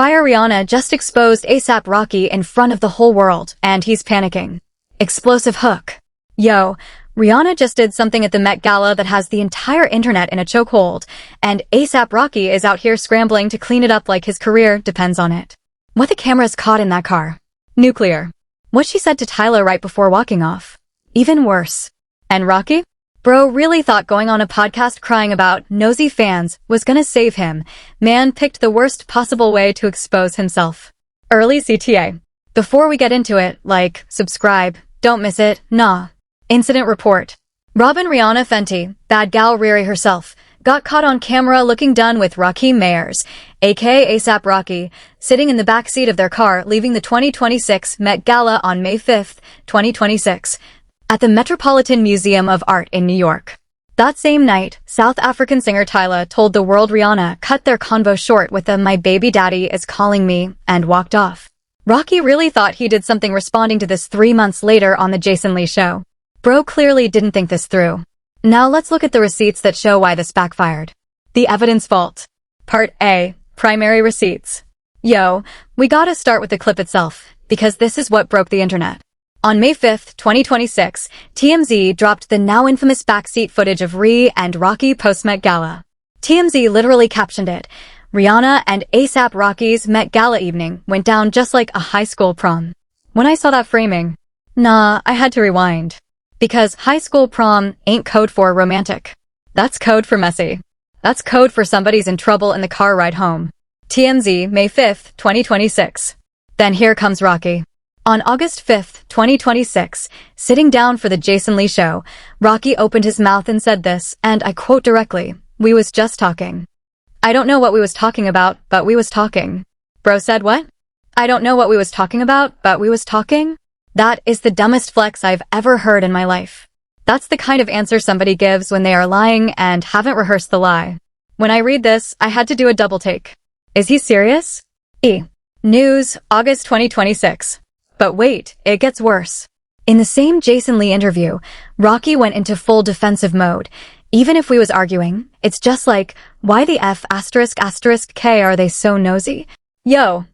Fire Rihanna just exposed ASAP Rocky in front of the whole world, and he's panicking. Explosive hook. Yo, Rihanna just did something at the Met Gala that has the entire internet in a chokehold, and ASAP Rocky is out here scrambling to clean it up like his career depends on it. What the cameras caught in that car. Nuclear. What she said to Tyla right before walking off. Even worse. And Rocky? Bro really thought going on a podcast crying about nosy fans was gonna save him. Man picked the worst possible way to expose himself. Early CTA. Before we get into it, like, subscribe, don't miss it, nah. Incident report. Robin Rihanna Fenty, bad Gal RiRi herself, got caught on camera looking done with Rocky Mayers, aka ASAP Rocky, sitting in the backseat of their car leaving the 2026 Met Gala on May 5, 2026, at the Metropolitan Museum of Art in New York. That same night, South African singer Tyla told the world Rihanna cut their convo short with a "my baby daddy is calling me" and walked off. Rocky really thought he did something responding to this 3 months later on the Jason Lee show. Bro clearly didn't think this through. Now let's look at the receipts that show why this backfired. The evidence vault. Part A. Primary receipts. Yo, we gotta start with the clip itself, because this is what broke the internet. On May 5, 2026, TMZ dropped the now infamous backseat footage of Ri and Rocky post-Met Gala. TMZ literally captioned it, "Rihanna and ASAP Rocky's Met Gala evening went down just like a high school prom." When I saw that framing, I had to rewind. Because high school prom ain't code for romantic. That's code for messy. That's code for somebody's in trouble in the car ride home. TMZ, May 5, 2026. Then here comes Rocky. On August 5, 2026, sitting down for the Jason Lee show, Rocky opened his mouth and said this, and I quote directly, "We was just talking." I don't know what we was talking about, but we was talking. Bro said what? I don't know what we was talking about, but we was talking? That is the dumbest flex I've ever heard in my life. That's the kind of answer somebody gives when they are lying and haven't rehearsed the lie. When I read this, I had to do a double take. Is he serious? News, August 2026. But wait, it gets worse. In the same Jason Lee interview, Rocky went into full defensive mode. Even if we was arguing, it's just like, why the F *** K are they so nosy? Yo.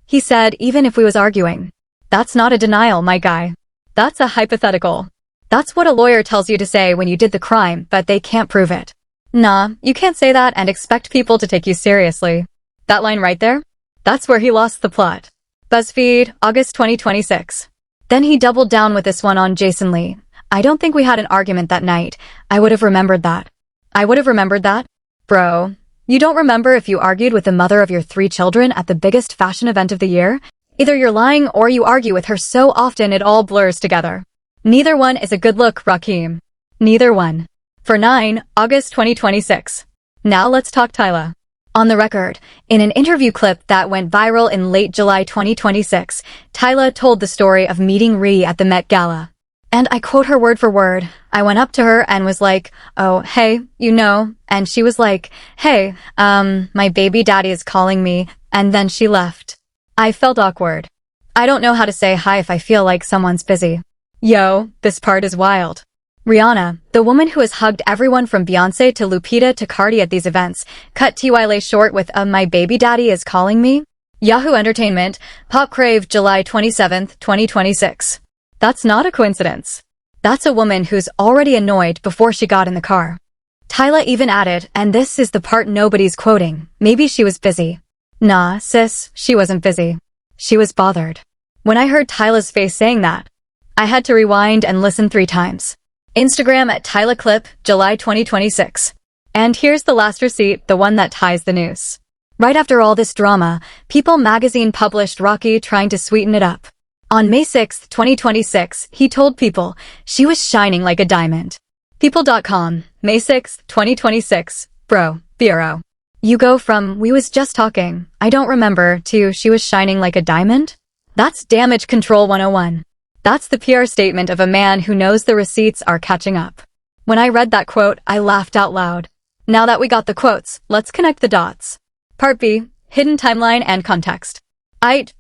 He said, even if we was arguing. That's not a denial, my guy. That's a hypothetical. That's what a lawyer tells you to say when you did the crime, but they can't prove it. Nah, you can't say that and expect people to take you seriously. That line right there? That's where he lost the plot. BuzzFeed, August 2026. Then he doubled down with this one on Jason Lee. I don't think we had an argument that night. I would have remembered that. I would have remembered that? Bro, you don't remember if you argued with the mother of your 3 children at the biggest fashion event of the year? Either you're lying or you argue with her so often it all blurs together. Neither one is a good look, Rakim. Neither one. For 9, August 2026. Now let's talk Tyla. On the record, in an interview clip that went viral in late July 2026, Tyla told the story of meeting Ri at the Met Gala. And I quote her word for word. I went up to her and was like, "Oh, hey, you know," and she was like, "Hey, my baby daddy is calling me," and then she left. I felt awkward. I don't know how to say hi if I feel like someone's busy. Yo, this part is wild. Rihanna, the woman who has hugged everyone from Beyonce to Lupita to Cardi at these events, cut Tyla short with a "my baby daddy is calling me"? Yahoo Entertainment, Pop Crave, July 27, 2026. That's not a coincidence. That's a woman who's already annoyed before she got in the car. Tyla even added, and this is the part nobody's quoting, maybe she was busy. Nah, sis, she wasn't busy. She was bothered. When I heard Tyla's face saying that, I had to rewind and listen 3 times. Instagram at Tyla Clip, July 2026. And here's the last receipt, the one that ties the noose. Right after all this drama, People magazine published Rocky trying to sweeten it up. On May 6, 2026, he told People she was shining like a diamond. People.com, May 6, 2026. Bro, Bureau. You go from "we was just talking, I don't remember" to "she was shining like a diamond"? That's damage control 101. That's the PR statement of a man who knows the receipts are catching up. When I read that quote, I laughed out loud. Now that we got the quotes, let's connect the dots. Part B, hidden timeline and context.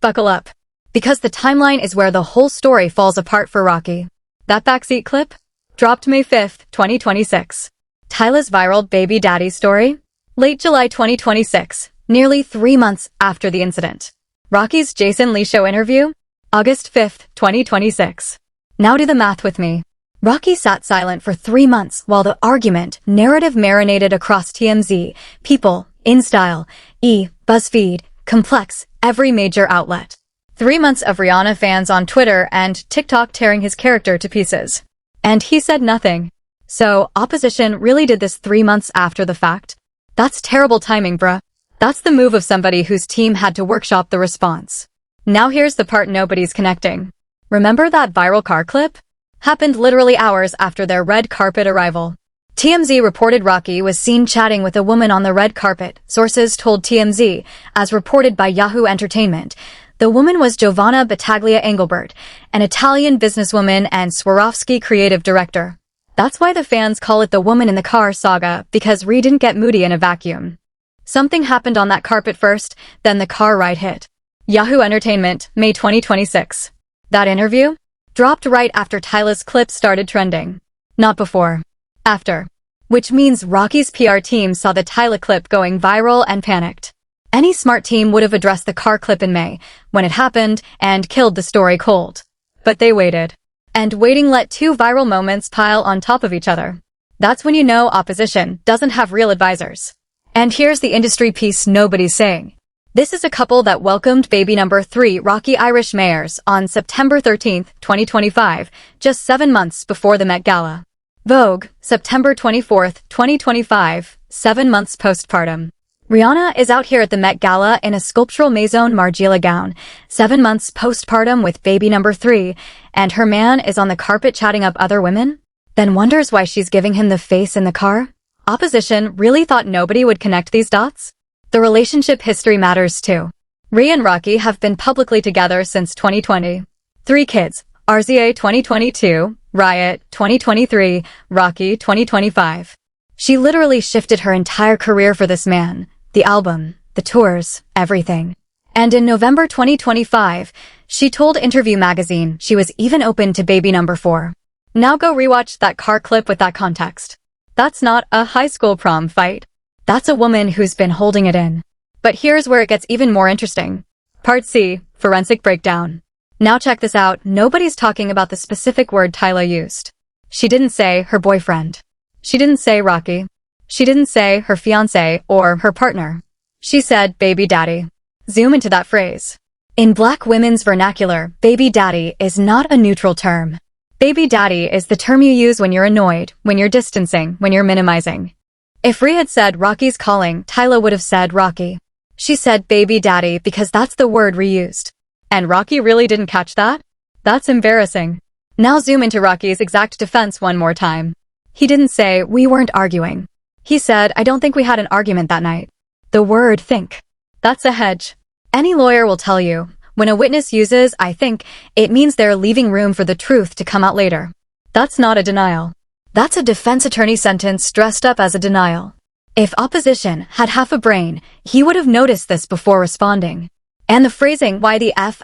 Buckle up. Because the timeline is where the whole story falls apart for Rocky. That backseat clip? Dropped May 5, 2026. Tyla's viral baby daddy story? Late July 2026, nearly 3 months after the incident. Rocky's Jason Lee Show interview? August 5th, 2026. Now do the math with me. Rocky sat silent for 3 months while the argument narrative marinated across TMZ, People, InStyle, BuzzFeed, Complex, every major outlet. 3 months of Rihanna fans on Twitter and TikTok tearing his character to pieces. And he said nothing. So, opposition really did this 3 months after the fact? That's terrible timing, bruh. That's the move of somebody whose team had to workshop the response. Now here's the part nobody's connecting. Remember that viral car clip? Happened literally hours after their red carpet arrival. TMZ reported Rocky was seen chatting with a woman on the red carpet, sources told TMZ, as reported by Yahoo Entertainment. The woman was Giovanna Battaglia Engelbert, an Italian businesswoman and Swarovski creative director. That's why the fans call it the woman in the car saga, because Ri didn't get moody in a vacuum. Something happened on that carpet first, then the car ride hit. Yahoo Entertainment, May 2026. That interview? Dropped right after Tyla's clip started trending. Not before. After. Which means Rocky's PR team saw the Tyla clip going viral and panicked. Any smart team would have addressed the car clip in May, when it happened, and killed the story cold. But they waited. And waiting let 2 viral moments pile on top of each other. That's when you know opposition doesn't have real advisors. And here's the industry piece nobody's saying. This is a couple that welcomed baby number 3 Rocky Irish Mayors on September 13, 2025, just 7 months before the Met Gala. Vogue, September 24, 2025, 7 months postpartum. Rihanna is out here at the Met Gala in a sculptural Maison Margiela gown, 7 months postpartum with baby number 3, and her man is on the carpet chatting up other women? Then wonders why she's giving him the face in the car? Opposition really thought nobody would connect these dots? The relationship history matters too. Ri and Rocky have been publicly together since 2020. 3 kids, RZA 2022, Riot 2023, Rocky 2025. She literally shifted her entire career for this man. The album, the tours, everything. And in November 2025, she told Interview magazine she was even open to baby number 4. Now go rewatch that car clip with that context. That's not a high school prom fight. That's a woman who's been holding it in. But here's where it gets even more interesting. Part C, Forensic Breakdown. Now check this out, nobody's talking about the specific word Tyla used. She didn't say her boyfriend. She didn't say Rocky. She didn't say her fiancé or her partner. She said baby daddy. Zoom into that phrase. In Black women's vernacular, baby daddy is not a neutral term. Baby daddy is the term you use when you're annoyed, when you're distancing, when you're minimizing. If Ri had said Rocky's calling, Tyla would have said Rocky. She said baby daddy because that's the word Ri used. And Rocky really didn't catch that? That's embarrassing. Now zoom into Rocky's exact defense one more time. He didn't say, we weren't arguing. He said, I don't think we had an argument that night. The word think. That's a hedge. Any lawyer will tell you, when a witness uses I think, it means they're leaving room for the truth to come out later. That's not a denial. That's a defense attorney sentence dressed up as a denial. If opposition had half a brain, he would have noticed this before responding. And the phrasing, why the F***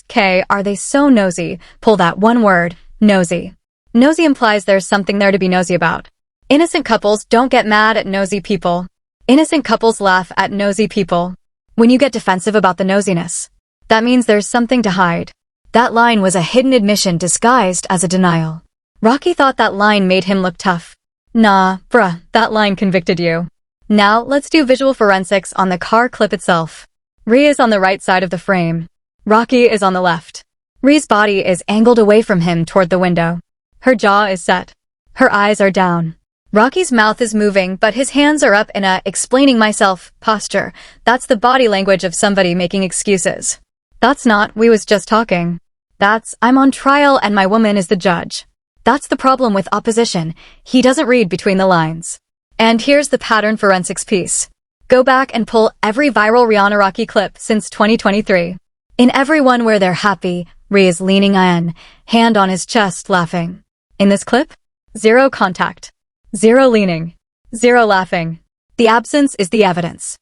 K are they so nosy, pull that one word, nosy. Nosy implies there's something there to be nosy about. Innocent couples don't get mad at nosy people. Innocent couples laugh at nosy people. When you get defensive about the nosiness, that means there's something to hide. That line was a hidden admission disguised as a denial. Rocky thought that line made him look tough. Nah, bruh, that line convicted you. Now, let's do visual forensics on the car clip itself. Ri is on the right side of the frame. Rocky is on the left. Ri's body is angled away from him toward the window. Her jaw is set. Her eyes are down. Rocky's mouth is moving, but his hands are up in a explaining myself posture. That's the body language of somebody making excuses. That's not, we was just talking. That's, I'm on trial and my woman is the judge. That's the problem with opposition. He doesn't read between the lines. And here's the pattern forensics piece. Go back and pull every viral Rihanna Rocky clip since 2023. In every one where they're happy, Ri is leaning in, hand on his chest, laughing. In this clip, 0 contact. 0 leaning. 0 laughing. The absence is the evidence.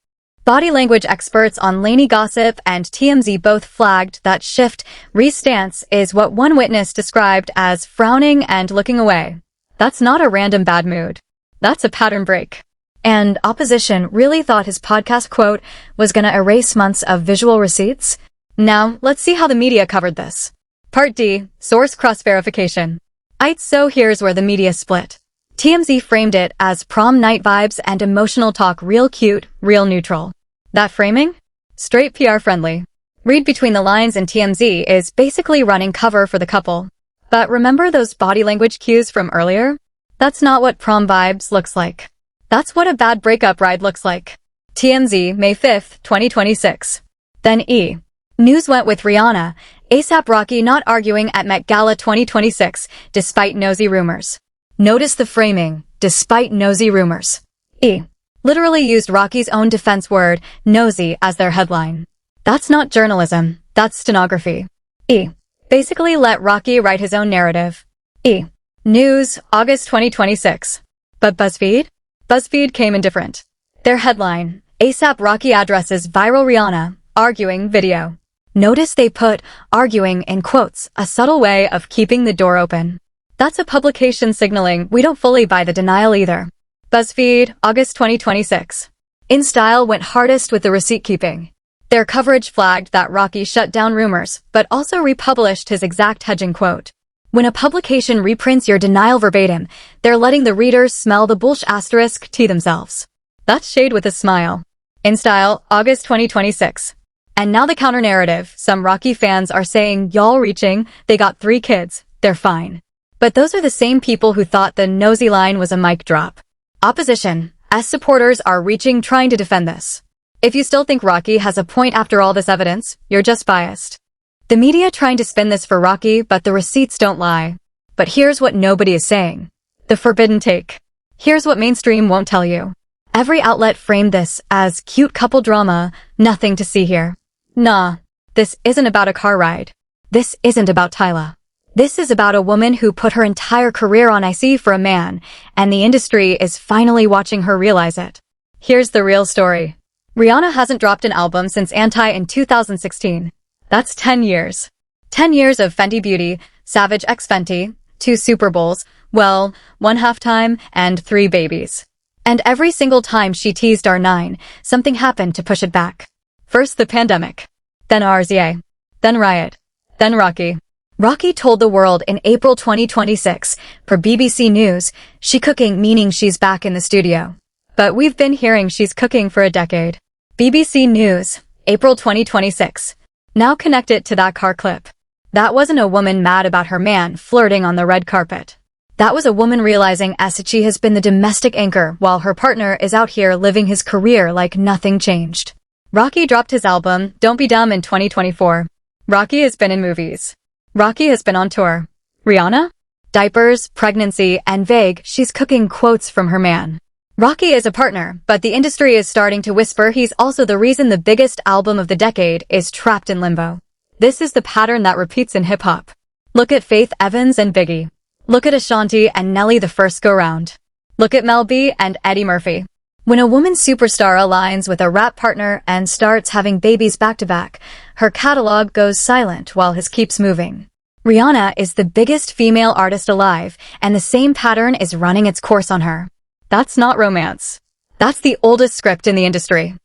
Body language experts on Lainey Gossip and TMZ both flagged that shift. Ri's stance is what one witness described as frowning and looking away. That's not a random bad mood. That's a pattern break. And opposition really thought his podcast quote was gonna erase months of visual receipts? Now, let's see how the media covered this. Part D, source cross-verification. So here's where the media split. TMZ framed it as prom night vibes and emotional talk, real cute, real neutral. That framing? Straight PR friendly. Read between the lines, and TMZ is basically running cover for the couple. But remember those body language cues from earlier? That's not what prom vibes looks like. That's what a bad breakup ride looks like. TMZ, May 5th, 2026. Then E! News went with Rihanna, A$AP Rocky not arguing at Met Gala 2026, despite nosy rumors. Notice the framing, despite nosy rumors. E! Literally used Rocky's own defense word, nosy, as their headline. That's not journalism, that's stenography. E! Basically let Rocky write his own narrative. E! News, August 2026. But BuzzFeed? BuzzFeed came in different. Their headline, A$AP Rocky addresses viral Rihanna, arguing video. Notice they put arguing in quotes, a subtle way of keeping the door open. That's a publication signaling we don't fully buy the denial either. BuzzFeed, August 2026. InStyle went hardest with the receipt keeping. Their coverage flagged that Rocky shut down rumors, but also republished his exact hedging quote. When a publication reprints your denial verbatim, they're letting the readers smell the bullsh asterisk to themselves. That's shade with a smile. InStyle, August 2026. And now the counter-narrative. Some Rocky fans are saying, y'all reaching, they got 3 kids, they're fine. But those are the same people who thought the nosy line was a mic drop. Opposition, as supporters are reaching, trying to defend this. If you still think Rocky has a point after all this evidence, you're just biased. The media trying to spin this for Rocky, but the receipts don't lie. But here's what nobody is saying. The forbidden take. Here's what mainstream won't tell you. Every outlet framed this as cute couple drama, nothing to see here. Nah, this isn't about a car ride. This isn't about Tyla. This is about a woman who put her entire career on ice for a man, and the industry is finally watching her realize it. Here's the real story. Rihanna hasn't dropped an album since Anti in 2016. That's 10 years. 10 years of Fenty Beauty, Savage x Fenty, 2 Super Bowls, well, 1 halftime, and 3 babies. And every single time she teased R9, something happened to push it back. First the pandemic. Then RZA. Then Riot. Then Rocky. Rocky told the world in April 2026, per BBC News, she cooking, meaning she's back in the studio. But we've been hearing she's cooking for a decade. BBC News, April 2026. Now connect it to that car clip. That wasn't a woman mad about her man flirting on the red carpet. That was a woman realizing she has been the domestic anchor while her partner is out here living his career like nothing changed. Rocky dropped his album, Don't Be Dumb, in 2024. Rocky has been in movies. Rocky has been on tour. Rihanna? Diapers, pregnancy, and vague, she's cooking quotes from her man. Rocky is a partner, but the industry is starting to whisper he's also the reason the biggest album of the decade is trapped in limbo. This is the pattern that repeats in hip-hop. Look at Faith Evans and Biggie. Look at Ashanti and Nelly the first go-round. Look at Mel B and Eddie Murphy. When a woman superstar aligns with a rap partner and starts having babies back-to-back, her catalog goes silent while his keeps moving. Rihanna is the biggest female artist alive, and the same pattern is running its course on her. That's not romance. That's the oldest script in the industry.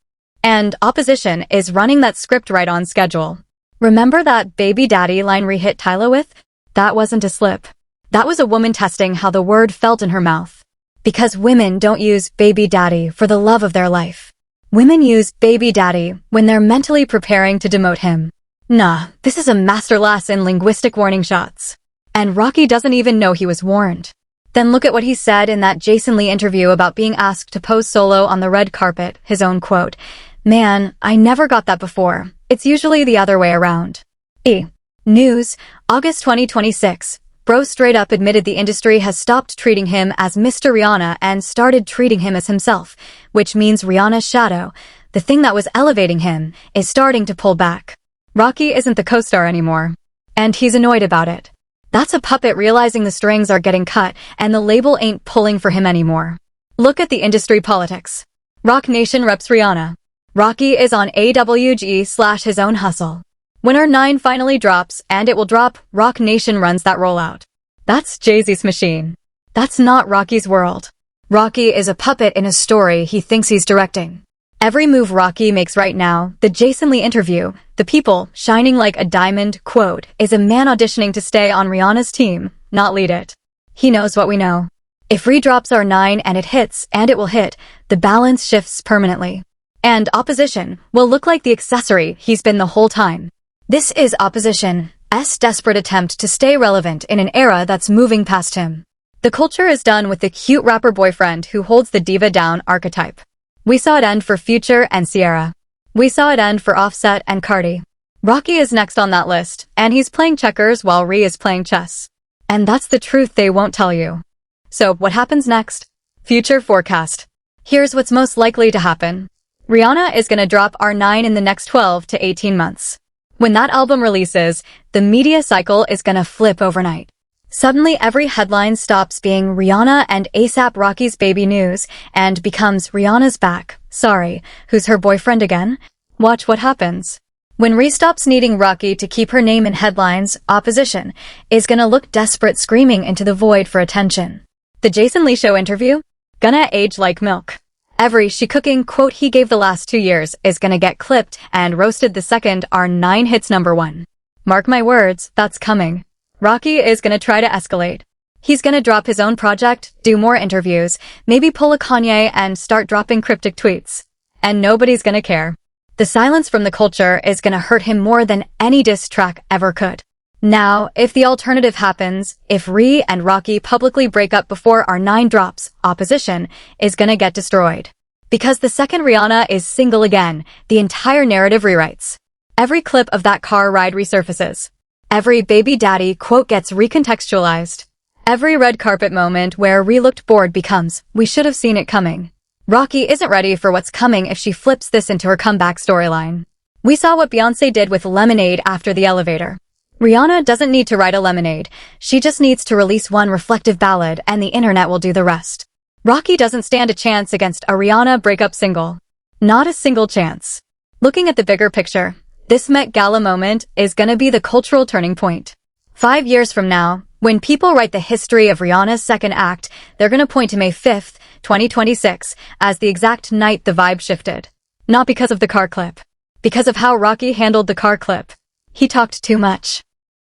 And opposition is running that script right on schedule. Remember that baby daddy line re-hit Tyla with? That wasn't a slip. That was a woman testing how the word felt in her mouth. Because women don't use baby daddy for the love of their life. Women use baby daddy when they're mentally preparing to demote him. Nah, this is a masterclass in linguistic warning shots. And Rocky doesn't even know he was warned. Then look at what he said in that Jason Lee interview about being asked to pose solo on the red carpet, his own quote. Man, I never got that before. It's usually the other way around. E! News, August 2026. Bro straight up admitted the industry has stopped treating him as Mr. Rihanna and started treating him as himself, which means Rihanna's shadow, the thing that was elevating him, is starting to pull back. Rocky isn't the co-star anymore. And he's annoyed about it. That's a puppet realizing the strings are getting cut and the label ain't pulling for him anymore. Look at the industry politics. Roc Nation reps Rihanna. Rocky is on AWG / his own hustle. When R9 finally drops, and it will drop, Roc Nation runs that rollout. That's Jay-Z's machine. That's not Rocky's world. Rocky is a puppet in a story he thinks he's directing. Every move Rocky makes right now, the Jason Lee interview, the people shining like a diamond quote, is a man auditioning to stay on Rihanna's team, not lead it. He knows what we know. If RiRi drops R9 and it hits, and it will hit, the balance shifts permanently. And opposition will look like the accessory he's been the whole time. This is opposition's desperate attempt to stay relevant in an era that's moving past him. The culture is done with the cute rapper boyfriend who holds the diva down archetype. We saw it end for Future and Sierra. We saw it end for Offset and Cardi. Rocky is next on that list, and he's playing checkers while RiRi is playing chess. And that's the truth they won't tell you. So, what happens next? Future forecast. Here's what's most likely to happen. Rihanna is gonna drop R9 in the next 12 to 18 months. When that album releases, the media cycle is gonna flip overnight. Suddenly, every headline stops being Rihanna and A$AP Rocky's baby news and becomes Rihanna's back. Sorry, who's her boyfriend again? Watch what happens. When RiRi stops needing Rocky to keep her name in headlines, opposition is gonna look desperate, screaming into the void for attention. The Jason Lee Show interview? Gonna age like milk. Every she cooking quote he gave the last 2 years is gonna get clipped and roasted the second R9 hits #1. Mark my words, that's coming. Rocky is gonna try to escalate. He's gonna drop his own project, do more interviews, maybe pull a Kanye and start dropping cryptic tweets. And nobody's gonna care. The silence from the culture is gonna hurt him more than any diss track ever could. Now, if the alternative happens, if RiRi and Rocky publicly break up before R9 drops, opposition is gonna get destroyed. Because the second Rihanna is single again, the entire narrative rewrites. Every clip of that car ride resurfaces. Every baby daddy quote gets recontextualized. Every red carpet moment where RiRi looked bored becomes, we should have seen it coming. Rocky isn't ready for what's coming if she flips this into her comeback storyline. We saw what Beyoncé did with Lemonade after the elevator. Rihanna doesn't need to write a lemonade. She just needs to release one reflective ballad and the internet will do the rest. Rocky doesn't stand a chance against a Rihanna breakup single. Not a single chance. Looking at the bigger picture, this Met Gala moment is gonna be the cultural turning point. 5 years from now, when people write the history of Rihanna's second act, they're gonna point to May 5th, 2026, as the exact night the vibe shifted. Not because of the car clip. Because of how Rocky handled the car clip. He talked too much.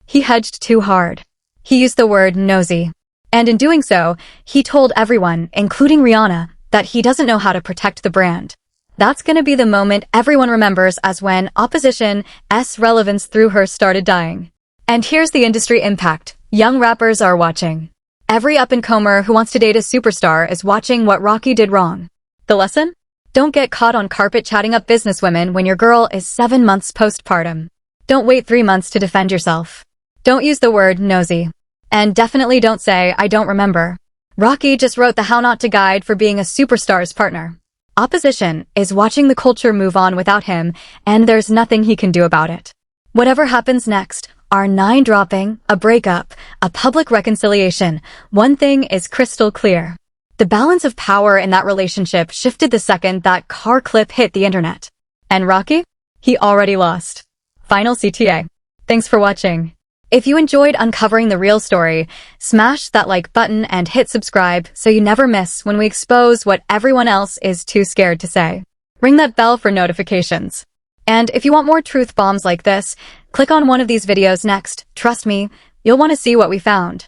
He hedged too hard. He used the word nosy. And in doing so, he told everyone, including Rihanna, that he doesn't know how to protect the brand. That's gonna be the moment everyone remembers as when opposition's relevance through her started dying. And here's the industry impact. Young rappers are watching. Every up-and-comer who wants to date a superstar is watching what Rocky did wrong. The lesson? Don't get caught on carpet chatting up businesswomen when your girl is 7 months postpartum. Don't wait 3 months to defend yourself. Don't use the word nosy. And definitely don't say, I don't remember. Rocky just wrote the how not to guide for being a superstar's partner. Opposition is watching the culture move on without him, and there's nothing he can do about it. Whatever happens next, R9 dropping, a breakup, a public reconciliation, one thing is crystal clear. The balance of power in that relationship shifted the second that car clip hit the internet. And Rocky? He already lost. Final CTA. Thanks for watching. If you enjoyed uncovering the real story, smash that like button and hit subscribe so you never miss when we expose what everyone else is too scared to say. Ring that bell for notifications. And if you want more truth bombs like this, click on one of these videos next. Trust me, you'll want to see what we found.